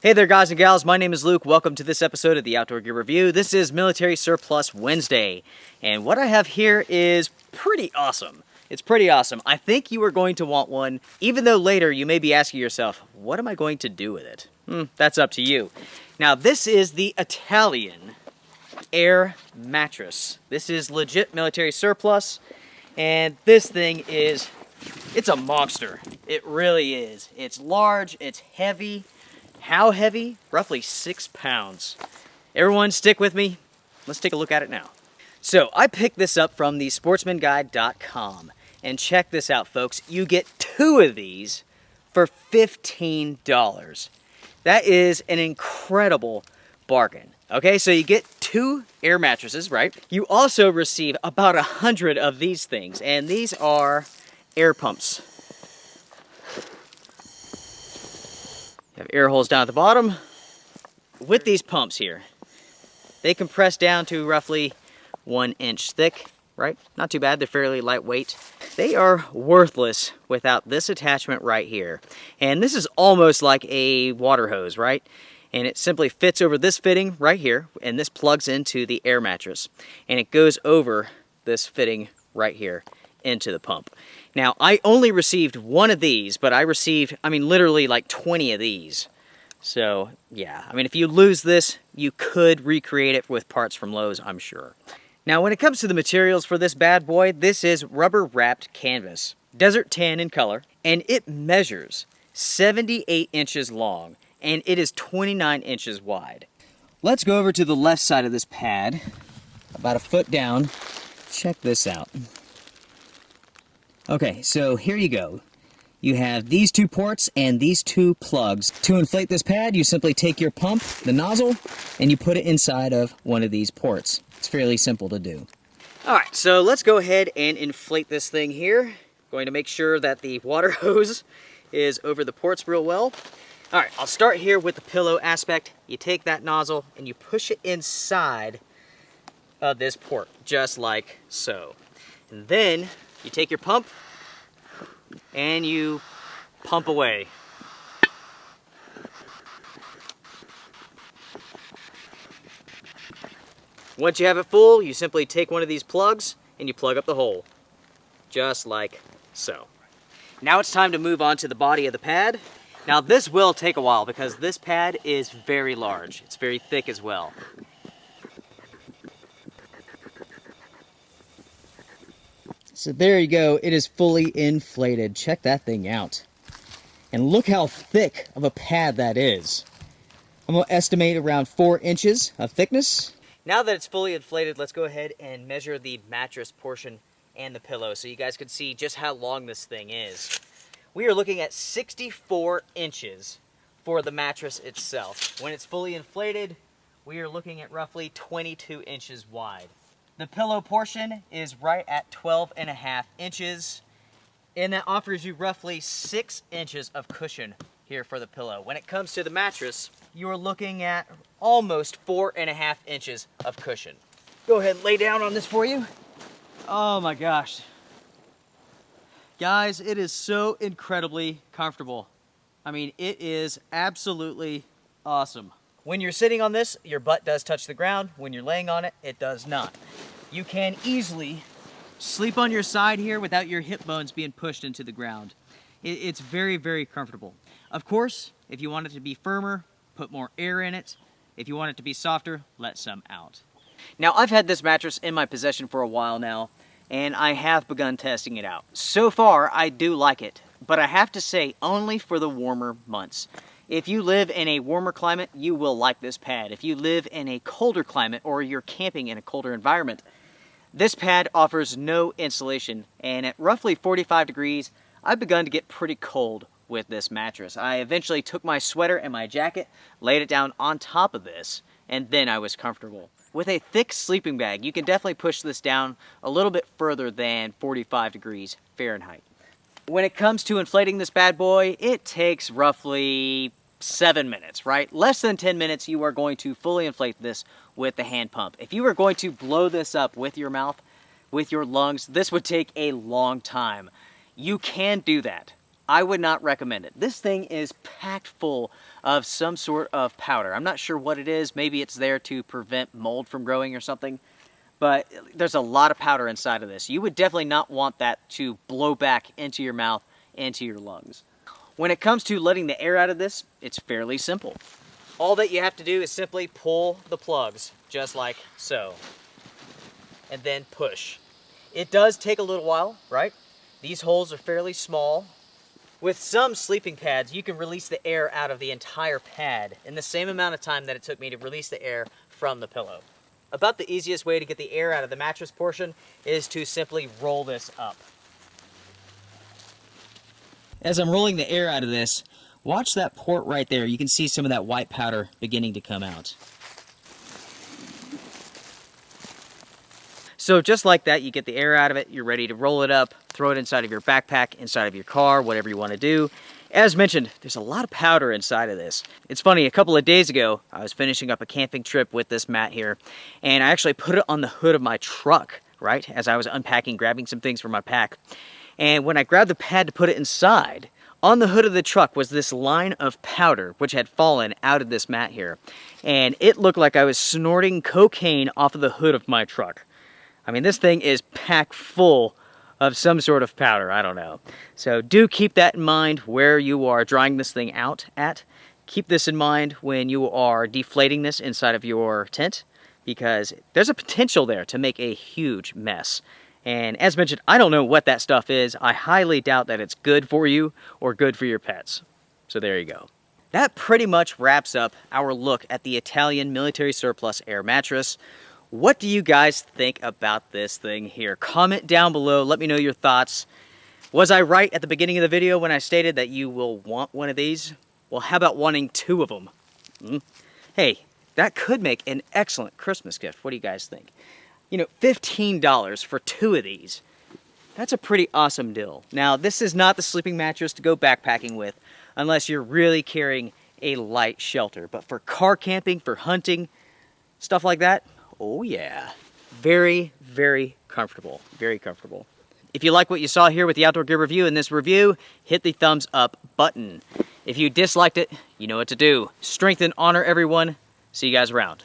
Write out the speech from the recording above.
Hey there guys and gals, my name is Luke. Welcome to this episode of the Outdoor Gear Review. This is Military Surplus Wednesday, and what I have here is pretty awesome. It's pretty awesome. I think you are going to want one, even though later you may be asking yourself, what am I going to do with it? That's up to you. Now this is the Italian Air Mattress. This is legit military surplus, and this thing it's a monster. It really is. It's large, it's heavy. How heavy? Roughly 6 pounds. Everyone stick with me. Let's take a look at it now. So I picked this up from the sportsmanguide.com. And check this out, folks. You get 2 of these for $15. That is an incredible bargain. Okay, so you get 2 air mattresses, right? You also receive about 100 of these things. And these are air pumps. You have air holes down at the bottom. With these pumps here, they compress down to roughly 1 inch thick, right? Not too bad, they're fairly lightweight. They are worthless without this attachment right here. And this is almost like a water hose, right? And it simply fits over this fitting right here, and this plugs into the air mattress. And it goes over this fitting right here into the pump. Now, I only received 1 of these, but I received, literally like 20 of these. So, yeah, if you lose this, you could recreate it with parts from Lowe's, I'm sure. Now, when it comes to the materials for this bad boy, this is rubber-wrapped canvas, desert tan in color, and it measures 78 inches long, and it is 29 inches wide. Let's go over to the left side of this pad, about a foot down. Check this out. Okay, so here you go. You have these 2 ports and these 2 plugs. To inflate this pad, you simply take your pump, the nozzle, and you put it inside of one of these ports. It's fairly simple to do. Alright, so let's go ahead and inflate this thing here. Going to make sure that the water hose is over the ports real well. Alright, I'll start here with the pillow aspect. You take that nozzle and you push it inside of this port, just like so. And then you take your pump and you pump away. Once you have it full, you simply take one of these plugs and you plug up the hole, just like so. Now it's time to move on to the body of the pad. Now this will take a while because this pad is very large. It's very thick as well. So there you go, it is fully inflated. Check that thing out. And look how thick of a pad that is. I'm going to estimate around 4 inches of thickness. Now that it's fully inflated, let's go ahead and measure the mattress portion and the pillow so you guys can see just how long this thing is. We are looking at 64 inches for the mattress itself. When it's fully inflated, we are looking at roughly 22 inches wide. The pillow portion is right at 12.5 inches, and that offers you roughly 6 inches of cushion here for the pillow. When it comes to the mattress, you are looking at almost 4.5 inches of cushion. Go ahead and lay down on this for you. Oh my gosh. Guys, it is so incredibly comfortable. It is absolutely awesome. When you're sitting on this, your butt does touch the ground. When you're laying on it, it does not. You can easily sleep on your side here without your hip bones being pushed into the ground. It's very, very comfortable. Of course, if you want it to be firmer, put more air in it. If you want it to be softer, let some out. Now, I've had this mattress in my possession for a while now, and I have begun testing it out. So far, I do like it, but I have to say only for the warmer months. If you live in a warmer climate, you will like this pad. If you live in a colder climate or you're camping in a colder environment, this pad offers no insulation, and at roughly 45 degrees, I've begun to get pretty cold with this mattress. I eventually took my sweater and my jacket, laid it down on top of this, and then I was comfortable. With a thick sleeping bag, you can definitely push this down a little bit further than 45 degrees Fahrenheit. When it comes to inflating this bad boy, it takes roughly 7 minutes, right? Less than 10 minutes, you are going to fully inflate this with the hand pump. If you were going to blow this up with your mouth, with your lungs, this would take a long time. You can do that, I would not recommend it. This thing is packed full of some sort of powder. I'm not sure what it is. Maybe it's there to prevent mold from growing or something. But there's a lot of powder inside of this. You would definitely not want that to blow back into your mouth, into your lungs. When it comes to letting the air out of this, it's fairly simple. All that you have to do is simply pull the plugs, just like so, and then push. It does take a little while, right? These holes are fairly small. With some sleeping pads, you can release the air out of the entire pad in the same amount of time that it took me to release the air from the pillow. About the easiest way to get the air out of the mattress portion is to simply roll this up. As I'm rolling the air out of this, watch that port right there. You can see some of that white powder beginning to come out. So just like that, you get the air out of it, you're ready to roll it up, throw it inside of your backpack, inside of your car, whatever you want to do. As mentioned, there's a lot of powder inside of this. It's funny, a couple of days ago, I was finishing up a camping trip with this mat here, and I actually put it on the hood of my truck, right, as I was unpacking, grabbing some things for my pack. And when I grabbed the pad to put it inside, on the hood of the truck was this line of powder which had fallen out of this mat here. And it looked like I was snorting cocaine off of the hood of my truck. I mean, this thing is packed full of some sort of powder, I don't know. So do keep that in mind where you are drying this thing out at. Keep this in mind when you are deflating this inside of your tent, because there's a potential there to make a huge mess. And as mentioned, I don't know what that stuff is. I highly doubt that it's good for you or good for your pets. So there you go. That pretty much wraps up our look at the Italian Military Surplus Air Mattress. What do you guys think about this thing here? Comment down below, let me know your thoughts. Was I right at the beginning of the video when I stated that you will want one of these? Well, how about wanting two of them? Hey, that could make an excellent Christmas gift. What do you guys think? You know, $15 for two of these. That's a pretty awesome deal. Now, this is not the sleeping mattress to go backpacking with unless you're really carrying a light shelter. But for car camping, for hunting, stuff like that, oh yeah. Very, very comfortable. Very comfortable. If you like what you saw here with the Outdoor Gear Review in this review, hit the thumbs up button. If you disliked it, you know what to do. Strength and honor, everyone. See you guys around.